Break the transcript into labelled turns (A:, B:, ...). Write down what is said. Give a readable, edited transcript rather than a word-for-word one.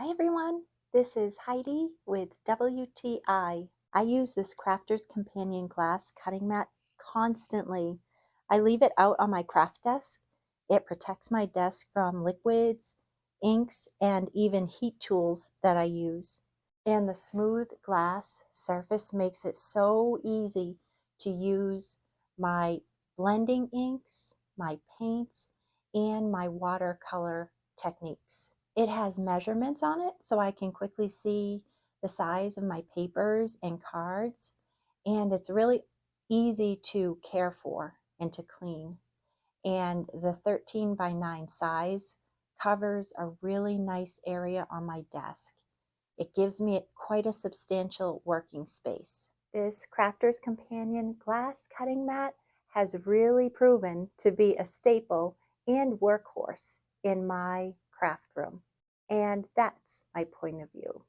A: Hi everyone, this is Heidi with WTI. I use this Crafter's Companion glass cutting mat constantly. I leave it out on my craft desk. It protects my desk from liquids, inks, and even heat tools that I use. And the smooth glass surface makes it so easy to use my blending inks, my paints, and my watercolor techniques. It has measurements on it so I can quickly see the size of my papers and cards, and it's really easy to care for and to clean. And the 13 by 9 size covers a really nice area on my desk. It gives me quite a substantial working space. This Crafter's Companion glass cutting mat has really proven to be a staple and workhorse in my craft room. And that's my point of view.